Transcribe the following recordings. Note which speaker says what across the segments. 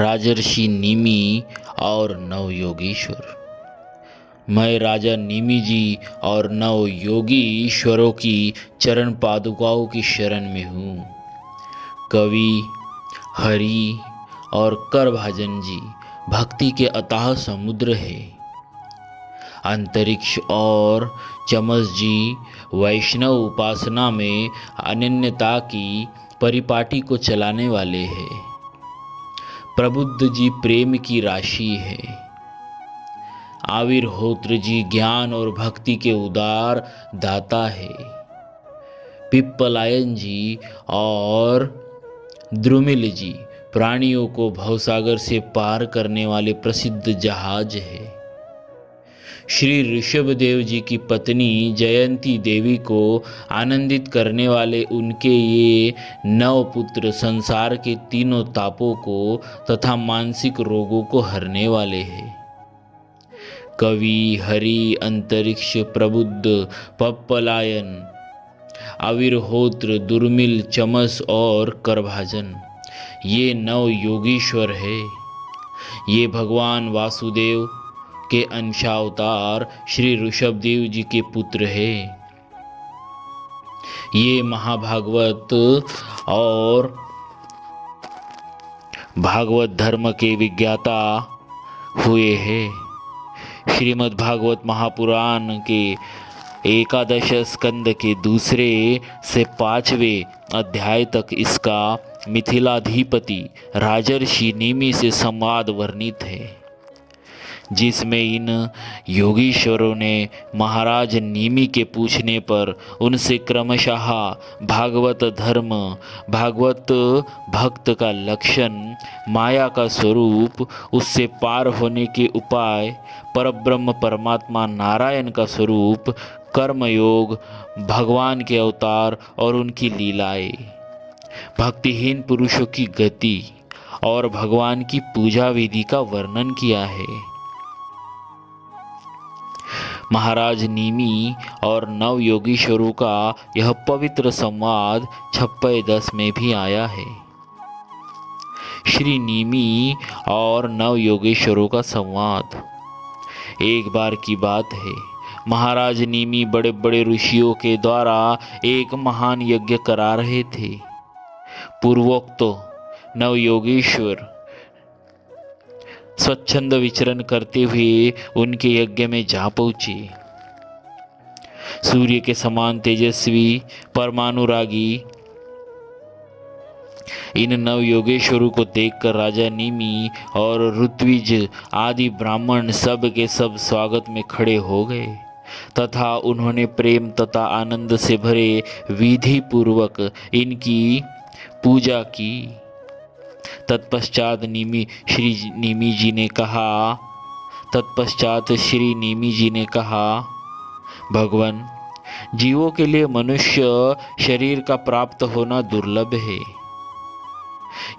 Speaker 1: राजर्षि निमि और नवयोगीश्वर। मैं राजा निमि जी और नवयोगी ईश्वरों की चरण पादुकाओं की शरण में हूँ। कवि, हरि और करभाजन जी भक्ति के अथाह समुद्र है। अंतरिक्ष और चमस जी वैष्णव उपासना में अनन्यता की परिपाटी को चलाने वाले हैं। प्रबुद्ध जी प्रेम की राशि है। आविर्होत्र जी ज्ञान और भक्ति के उदार दाता है। पिप्पलायन जी और द्रुमिल जी प्राणियों को भवसागर से पार करने वाले प्रसिद्ध जहाज है। श्री ऋषभदेव जी की पत्नी जयंती देवी को आनंदित करने वाले उनके ये 9 पुत्र संसार के तीनों तापों को तथा मानसिक रोगों को हरने वाले हैं। कवि, हरि, अंतरिक्ष, प्रबुद्ध, पप्पलायन, आविर्होत्र, दुर्मिल, चमस और करभाजन ये 9 योगीश्वर है। ये भगवान वासुदेव के अंशावतार श्री ऋषभदेव जी के पुत्र है। ये महाभागवत और भागवत धर्म के विज्ञाता हुए हैं। श्रीमद् भागवत महापुराण के 11 स्कंद के 2 से 5वें अध्याय तक इसका मिथिलाधिपति राजर्षि निमि से संवाद वर्णित है, जिसमें इन योगीश्वरों ने महाराज निमि के पूछने पर उनसे क्रमशः भागवत धर्म, भागवत भक्त का लक्षण, माया का स्वरूप, उससे पार होने के उपाय, परब्रह्म परमात्मा नारायण का स्वरूप, कर्मयोग, भगवान के अवतार और उनकी लीलाएं, भक्तिहीन पुरुषों की गति और भगवान की पूजा विधि का वर्णन किया है। महाराज निमि और 9 योगीश्वरों का यह पवित्र संवाद 26 में भी आया है। श्री निमि और 9 योगेश्वरों का संवाद। एक बार की बात है, महाराज निमि बड़े बड़े ऋषियों के द्वारा एक महान यज्ञ करा रहे थे। पूर्वोक्त 9 योगेश्वर स्वच्छंद विचरण करते हुए उनके यज्ञ में जा पहुंचे। सूर्य के समान तेजस्वी, परमानुरागी इन 9 योगेश्वरों को देखकर राजा निमि और ऋत्विज आदि ब्राह्मण सब के सब स्वागत में खड़े हो गए तथा उन्होंने प्रेम तथा आनंद से भरे विधि पूर्वक इनकी पूजा की। तत्पश्चात श्री निमि जी ने कहा, भगवान, जीवों के लिए मनुष्य शरीर का प्राप्त होना दुर्लभ है।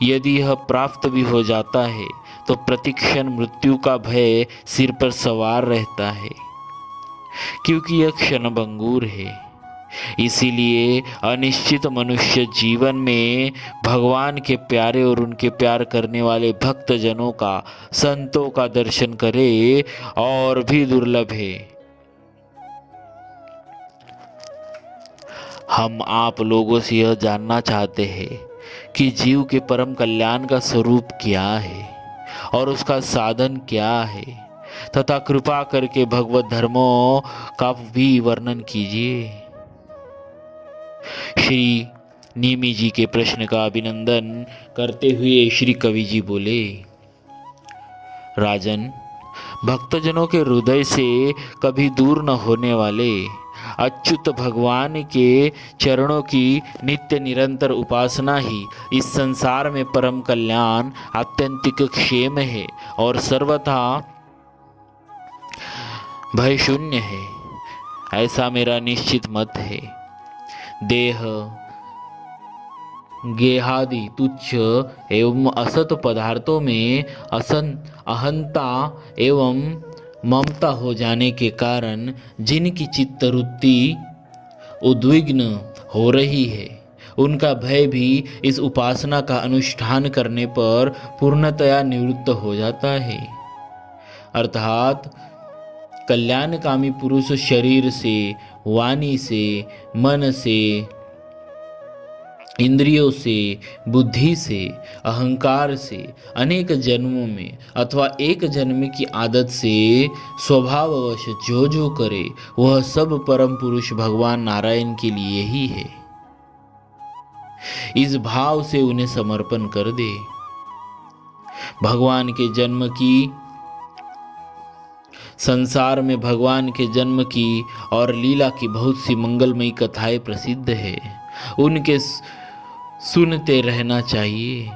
Speaker 1: यदि यह प्राप्त भी हो जाता है तो प्रतिक्षण मृत्यु का भय सिर पर सवार रहता है, क्योंकि यह क्षणभंगुर है। इसीलिए अनिश्चित मनुष्य जीवन में भगवान के प्यारे और उनके प्यार करने वाले भक्त जनों का, संतों का दर्शन करे और भी दुर्लभ है। हम आप लोगों से यह जानना चाहते हैं कि जीव के परम कल्याण का स्वरूप क्या है और उसका साधन क्या है, तथा कृपा करके भगवत धर्मों का भी वर्णन कीजिए। श्री निमि जी के प्रश्न का अभिनंदन करते हुए श्री कवि जी बोले, राजन, भक्तजनों के हृदय से कभी दूर न होने वाले अच्युत भगवान के चरणों की नित्य निरंतर उपासना ही इस संसार में परम कल्याण, आत्यंतिक क्षेम है और सर्वथा भय शून्य है, ऐसा मेरा निश्चित मत है। देह, गेहादि तुच्छ एवं असत पदार्थों में अहंता एवं ममता हो जाने के कारण जिनकी चित्तवृत्ति उद्विग्न हो रही है, उनका भय भी इस उपासना का अनुष्ठान करने पर पूर्णतया निवृत्त हो जाता है। अर्थात कल्याणकामी पुरुष शरीर से, वाणी से, मन से, इंद्रियों से, बुद्धि से, अहंकार से अनेक जन्मों में अथवा एक जन्म की आदत से स्वभाववश जो जो करे वह सब परम पुरुष भगवान नारायण के लिए ही है। इस भाव से उन्हें समर्पण कर दे। भगवान के जन्म की, संसार में भगवान के जन्म की और लीला की बहुत सी मंगलमयी कथाएं प्रसिद्ध है। उनके सुनते रहना चाहिए।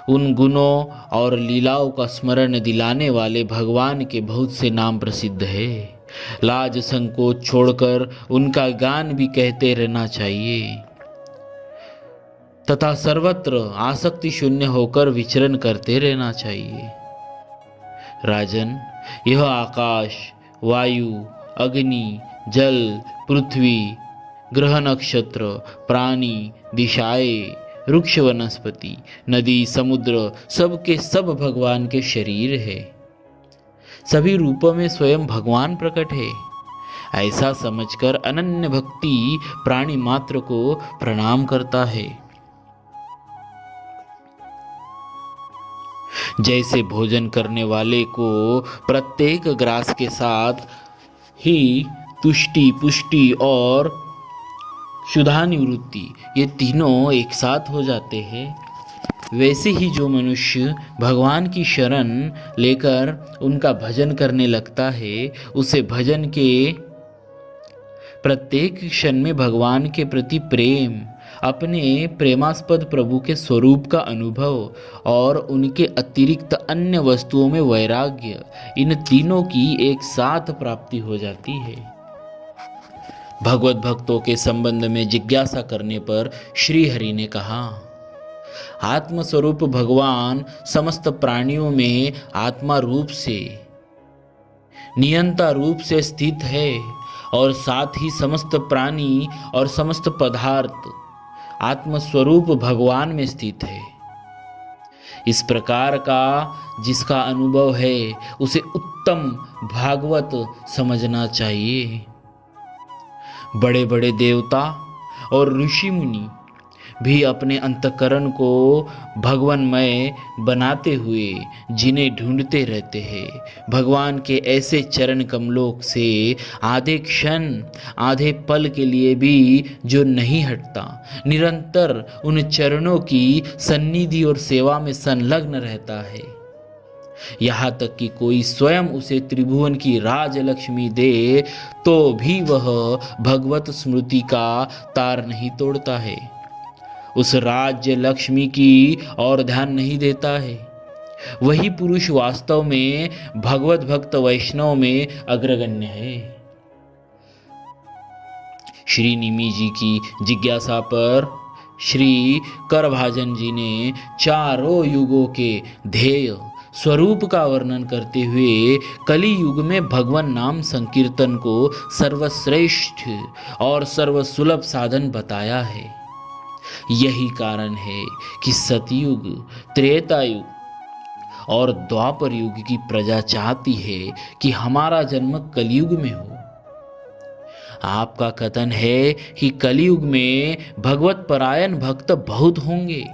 Speaker 1: उन गुणों और लीलाओं का स्मरण दिलाने वाले भगवान के बहुत से नाम प्रसिद्ध है। लाज संकोच छोड़कर उनका गान भी कहते रहना चाहिए तथा सर्वत्र आसक्ति शून्य होकर विचरण करते रहना चाहिए। राजन, यह आकाश, वायु, अग्नि, जल, पृथ्वी, ग्रह, नक्षत्र, प्राणी, दिशाएं, वृक्ष, वनस्पति, नदी, समुद्र सब के सब भगवान के शरीर है। सभी रूपों में स्वयं भगवान प्रकट है। ऐसा समझकर अनन्य भक्ति प्राणी मात्र को प्रणाम करता है। जैसे भोजन करने वाले को प्रत्येक ग्रास के साथ ही तुष्टि, पुष्टि और क्षुधानिवृत्ति ये तीनों एक साथ हो जाते हैं, वैसे ही जो मनुष्य भगवान की शरण लेकर उनका भजन करने लगता है, उसे भजन के प्रत्येक क्षण में भगवान के प्रति प्रेम, अपने प्रेमास्पद प्रभु के स्वरूप का अनुभव और उनके अतिरिक्त अन्य वस्तुओं में वैराग्य, इन तीनों की एक साथ प्राप्ति हो जाती है। भगवत भक्तों के संबंध में जिज्ञासा करने पर श्री हरि ने कहा, आत्मस्वरूप भगवान समस्त प्राणियों में आत्मा रूप से, नियंता रूप से स्थित है और साथ ही समस्त प्राणी और समस्त पदार्थ आत्मस्वरूप भगवान में स्थित है। इस प्रकार का जिसका अनुभव है उसे उत्तम भागवत समझना चाहिए। बड़े बड़े देवता और ऋषि मुनि भी अपने अंतःकरण को भगवानमय बनाते हुए जिन्हें ढूंढते रहते हैं। भगवान के ऐसे चरण कमलों से आधे क्षण, आधे पल के लिए भी जो नहीं हटता, निरंतर उन चरणों की सन्निधि और सेवा में संलग्न रहता है। यहाँ तक कि कोई स्वयं उसे त्रिभुवन की राजलक्ष्मी दे तो भी वह भगवत स्मृति का तार नहीं तोड़ता है, उस राज्य लक्ष्मी की और ध्यान नहीं देता है। वही पुरुष वास्तव में भगवत भक्त वैष्णव में अग्रगण्य है। श्री निमि जी की जिज्ञासा पर श्री करभाजन जी ने चारों युगों के ध्येय स्वरूप का वर्णन करते हुए कली युग में भगवान नाम संकीर्तन को सर्वश्रेष्ठ और सर्वसुलभ साधन बताया है। यही कारण है कि सतयुग, त्रेता युग और द्वापर युग की प्रजा चाहती है कि हमारा जन्म कलयुग में हो। आपका कथन है कि कलयुग में भगवत परायण भक्त बहुत होंगे।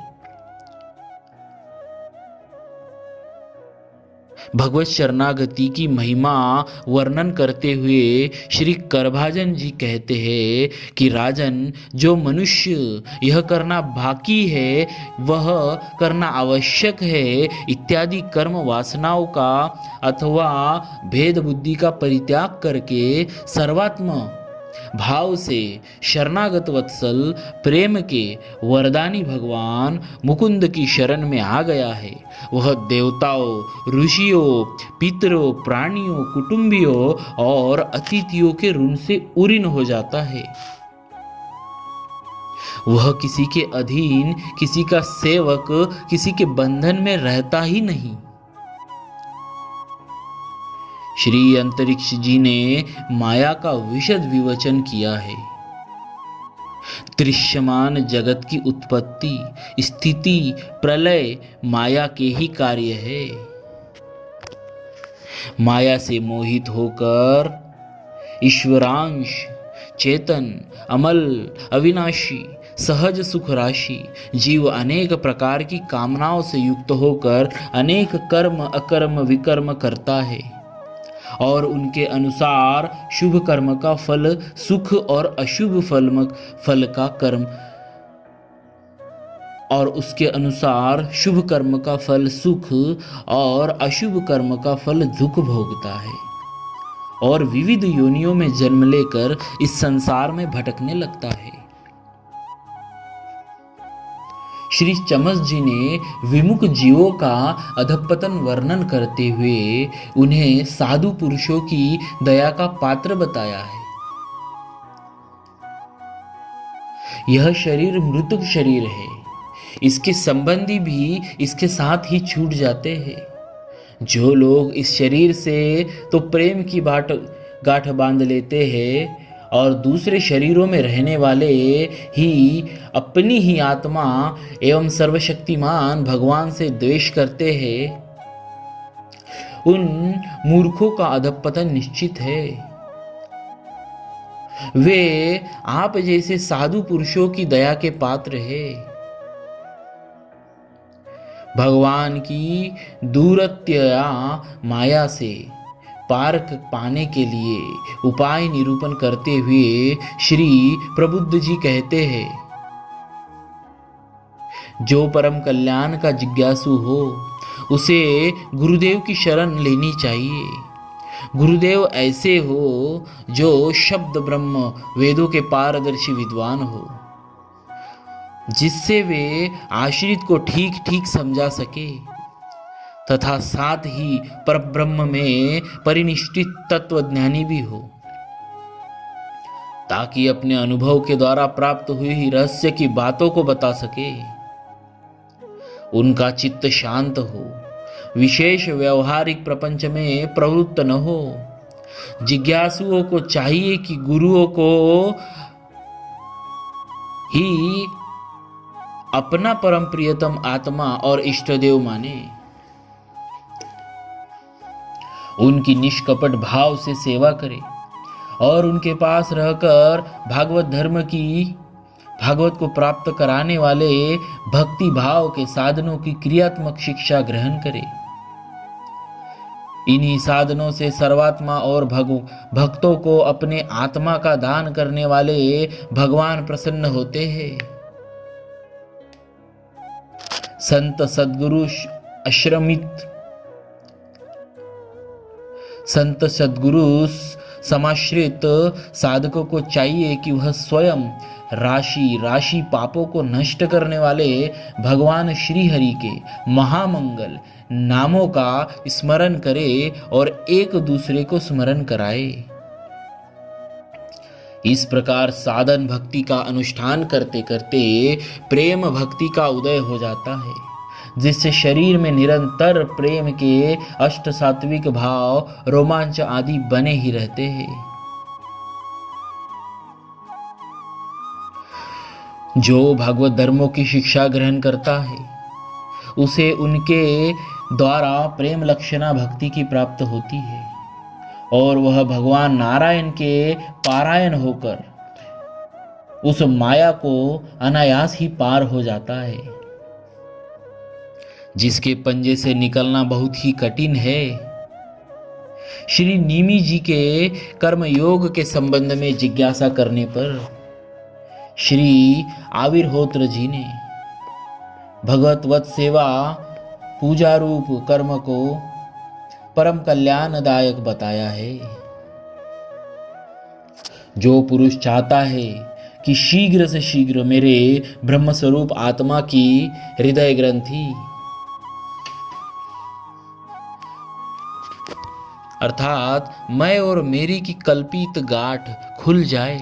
Speaker 1: भगवत शरणागति की महिमा वर्णन करते हुए श्री करभाजन जी कहते हैं कि राजन, जो मनुष्य यह करना बाकी है वह करना आवश्यक है इत्यादि कर्म वासनाओं का अथवा भेद बुद्धि का परित्याग करके सर्वात्म भाव से शरणागत वत्सल प्रेम के वरदानी भगवान मुकुंद की शरण में आ गया है, वह देवताओं, ऋषियों, पितरों, प्राणियों, कुटुंबियों और अतिथियों के ऋण से उऋण हो जाता है। वह किसी के अधीन, किसी का सेवक, किसी के बंधन में रहता ही नहीं। श्री अंतरिक्ष जी ने माया का विशद विवचन किया है। दृश्यमान जगत की उत्पत्ति, स्थिति, प्रलय माया के ही कार्य है। माया से मोहित होकर ईश्वरांश, चेतन, अमल, अविनाशी, सहज सुख राशि जीव अनेक प्रकार की कामनाओं से युक्त होकर अनेक कर्म अकर्म विकर्म करता है और उनके अनुसार शुभ कर्म का फल सुख और अशुभ फल का कर्म और उसके अनुसार शुभ कर्म का फल सुख और अशुभ कर्म का फल दुख भोगता है और विविध योनियों में जन्म लेकर इस संसार में भटकने लगता है। श्री चमस जी ने विमुख जीवों का अधपतन वर्णन करते हुए उन्हें साधु पुरुषों की दया का पात्र बताया है। यह शरीर मृतक शरीर है, इसके संबंधी भी इसके साथ ही छूट जाते हैं। जो लोग इस शरीर से तो प्रेम की गांठ बांध लेते हैं और दूसरे शरीरों में रहने वाले ही अपनी ही आत्मा एवं सर्वशक्तिमान भगवान से द्वेष करते हैं, उन मूर्खों का अधपतन निश्चित है। वे आप जैसे साधु पुरुषों की दया के पात्र हैं। भगवान की दूरत्या माया से पार पाने के लिए उपाय निरूपण करते हुए श्री प्रबुद्ध जी कहते हैं, जो परम कल्याण का जिज्ञासु हो उसे गुरुदेव की शरण लेनी चाहिए। गुरुदेव ऐसे हो जो शब्द ब्रह्म वेदों के पारदर्शी विद्वान हो, जिससे वे आश्रित को ठीक ठीक समझा सके तथा साथ ही परब्रह्म में परिनिष्ठित तत्वज्ञानी भी हो, ताकि अपने अनुभव के द्वारा प्राप्त हुई रहस्य की बातों को बता सके। उनका चित्त शांत हो, विशेष व्यवहारिक प्रपंच में प्रवृत्त न हो। जिज्ञासुओं को चाहिए कि गुरुओं को ही अपना परम प्रियतम आत्मा और इष्टदेव माने, उनकी निष्कपट भाव से सेवा करे और उनके पास रहकर भागवत को प्राप्त कराने वाले भक्ति भाव के साधनों की क्रियात्मक शिक्षा ग्रहण करे। इन्हीं साधनों से सर्वात्मा और भक्तों को अपने आत्मा का दान करने वाले भगवान प्रसन्न होते हैं। संत सद्गुरु समाश्रित साधकों को चाहिए कि वह स्वयं राशि राशि पापों को नष्ट करने वाले भगवान श्री हरि के महामंगल नामों का स्मरण करे और एक दूसरे को स्मरण कराए। इस प्रकार साधन भक्ति का अनुष्ठान करते करते प्रेम भक्ति का उदय हो जाता है, जिससे शरीर में निरंतर प्रेम के अष्ट सात्विक भाव रोमांच आदि बने ही रहते हैं। जो भगवत धर्मों की शिक्षा ग्रहण करता है उसे उनके द्वारा प्रेम लक्षणा भक्ति की प्राप्त होती है और वह भगवान नारायण के पारायण होकर उस माया को अनायास ही पार हो जाता है, जिसके पंजे से निकलना बहुत ही कठिन है। श्री नीमी जी के कर्म योग के संबंध में जिज्ञासा करने पर श्री आविर्होत्र जी ने भगवत सेवा पूजा रूप कर्म को परम कल्याणदायक बताया है। जो पुरुष चाहता है कि शीघ्र से शीघ्र मेरे ब्रह्म स्वरूप आत्मा की हृदय ग्रंथि अर्थात मैं और मेरी की कल्पित गांठ खुल जाए,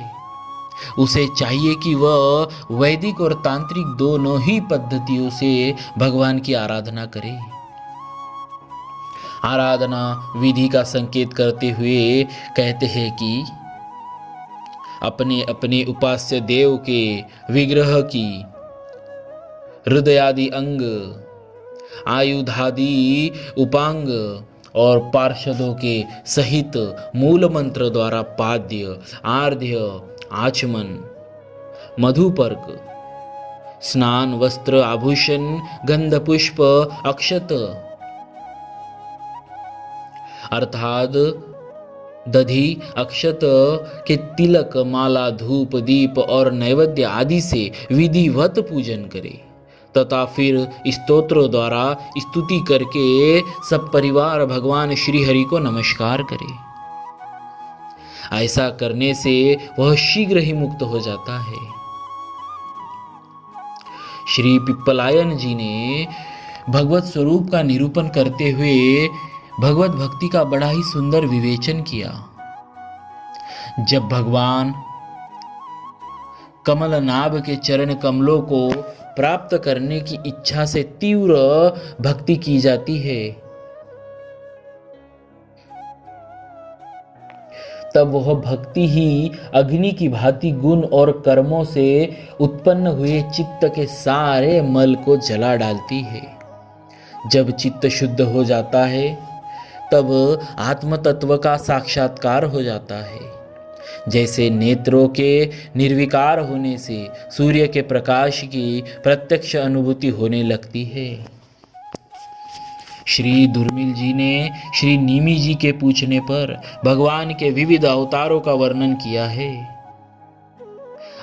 Speaker 1: उसे चाहिए कि वह वैदिक और तांत्रिक दोनों ही पद्धतियों से भगवान की आराधना करे। आराधना विधि का संकेत करते हुए कहते हैं कि अपने अपने उपास्य देव के विग्रह की हृदयादि अंग, आयुधादि उपांग और पार्षदों के सहित मूल मंत्र द्वारा पाद्य, आर्ध्य, आचमन, मधुपर्क, स्नान, वस्त्र, आभूषण, गंध, पुष्प, अक्षत अर्थात दधि, अक्षत के तिलक, माला, धूप, दीप और नैवेद्य आदि से विधिवत पूजन करे तथा फिर स्तोत्रों द्वारा स्तुति करके सब परिवार भगवान श्री हरि को नमस्कार करे। ऐसा करने से वह शीघ्र ही मुक्त हो जाता है। श्री पिप्पलायन जी ने भगवत स्वरूप का निरूपण करते हुए भगवत भक्ति का बड़ा ही सुंदर विवेचन किया। जब भगवान कमल नाभ के चरण कमलों को प्राप्त करने की इच्छा से तीव्र भक्ति की जाती है, तब वह भक्ति ही अग्नि की भांति गुण और कर्मों से उत्पन्न हुए चित्त के सारे मल को जला डालती है। जब चित्त शुद्ध हो जाता है तब आत्म तत्व का साक्षात्कार हो जाता है। जैसे नेत्रों के निर्विकार होने से सूर्य के प्रकाश की प्रत्यक्ष अनुभूति होने लगती है। श्री दुर्मिल जी ने श्री निमि जी के पूछने पर भगवान के विविध अवतारों का वर्णन किया है।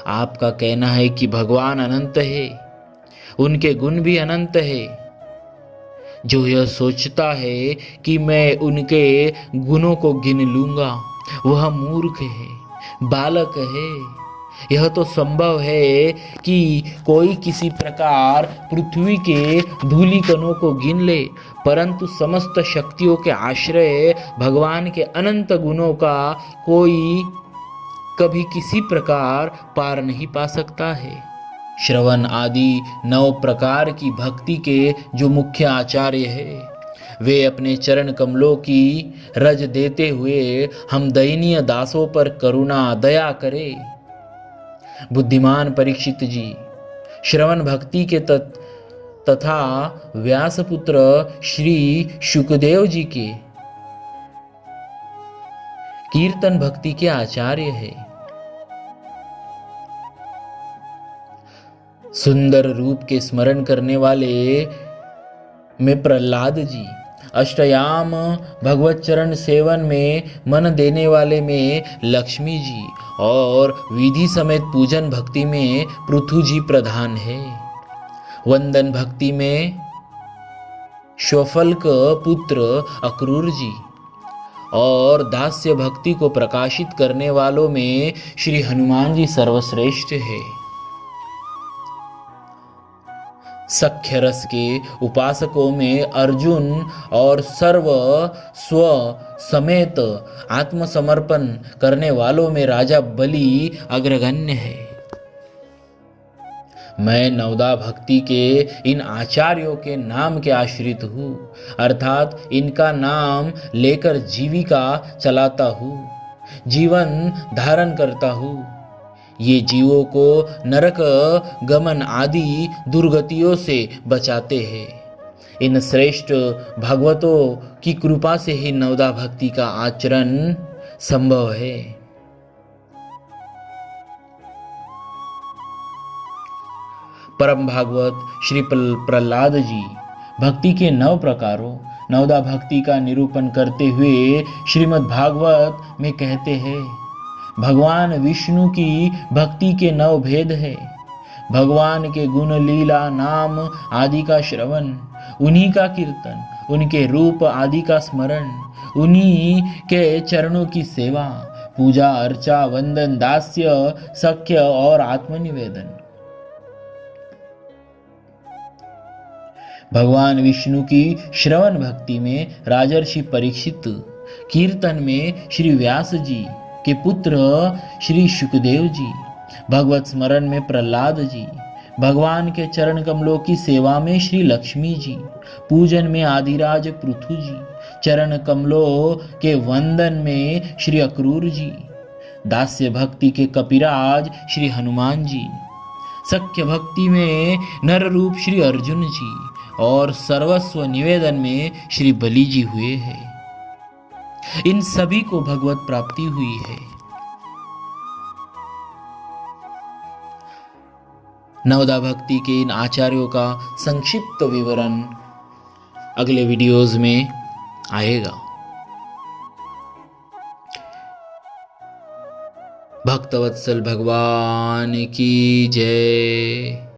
Speaker 1: आपका कहना है कि भगवान अनंत है, उनके गुण भी अनंत है। जो यह सोचता है कि मैं उनके गुणों को गिन लूंगा वह मूर्ख है, बालक है। यह तो संभव है कि कोई किसी प्रकार पृथ्वी के धूलि कणों को गिन ले, परंतु समस्त शक्तियों के आश्रय भगवान के अनंत गुणों का कोई कभी किसी प्रकार पार नहीं पा सकता है। श्रवण आदि 9 प्रकार की भक्ति के जो मुख्य आचार्य है, वे अपने चरण कमलों की रज देते हुए हम दयनीय दासों पर करुणा दया करे। बुद्धिमान परीक्षित जी श्रवण भक्ति के तथा व्यासपुत्र श्री शुकदेव जी के कीर्तन भक्ति के आचार्य है। सुंदर रूप के स्मरण करने वाले में प्रहलाद जी, अष्टयाम भगवत चरण सेवन में मन देने वाले में लक्ष्मी जी और विधि समेत पूजन भक्ति में पृथु जी प्रधान है। वंदन भक्ति में श्वफल्क पुत्र अक्रूर जी और दास्य भक्ति को प्रकाशित करने वालों में श्री हनुमान जी सर्वश्रेष्ठ है। सख्य रस के उपासकों में अर्जुन और सर्व स्व समेत आत्मसमर्पण करने वालों में राजा बलि अग्रगण्य है। मैं नवदा भक्ति के इन आचार्यों के नाम के आश्रित हूँ, अर्थात इनका नाम लेकर जीविका चलाता हूँ, जीवन धारण करता हूँ। ये जीवों को नरक गमन आदि दुर्गतियों से बचाते हैं। इन श्रेष्ठ भगवतों की कृपा से ही नवदा भक्ति का आचरण संभव है। परम भागवत श्री प्रहलाद जी भक्ति के 9 प्रकारों नवदा भक्ति का निरूपण करते हुए श्रीमद् भागवत में कहते हैं, भगवान विष्णु की भक्ति के 9 भेद है। भगवान के गुण, लीला, नाम आदि का श्रवण, उन्हीं का कीर्तन, उनके रूप आदि का स्मरण, उन्हीं के चरणों की सेवा, पूजा अर्चा, वंदन, दास्य, सख्य और आत्मनिवेदन। भगवान विष्णु की श्रवण भक्ति में राजर्षि परीक्षित, कीर्तन में श्री व्यास जी के पुत्र श्री शुकदेव जी, भगवत स्मरण में प्रहलाद जी, भगवान के चरण कमलों की सेवा में श्री लक्ष्मी जी, पूजन में आदिराज पृथु जी, चरण कमलों के वंदन में श्री अक्रूर जी, दास्य भक्ति के कपिराज श्री हनुमान जी, सख्य भक्ति में नर रूप श्री अर्जुन जी और सर्वस्व निवेदन में श्री बलि जी हुए हैं। इन सभी को भगवत प्राप्ति हुई है। नवदा भक्ति के इन आचार्यों का संक्षिप्त विवरण अगले वीडियोज में आएगा। भक्तवत्सल भगवान की जय।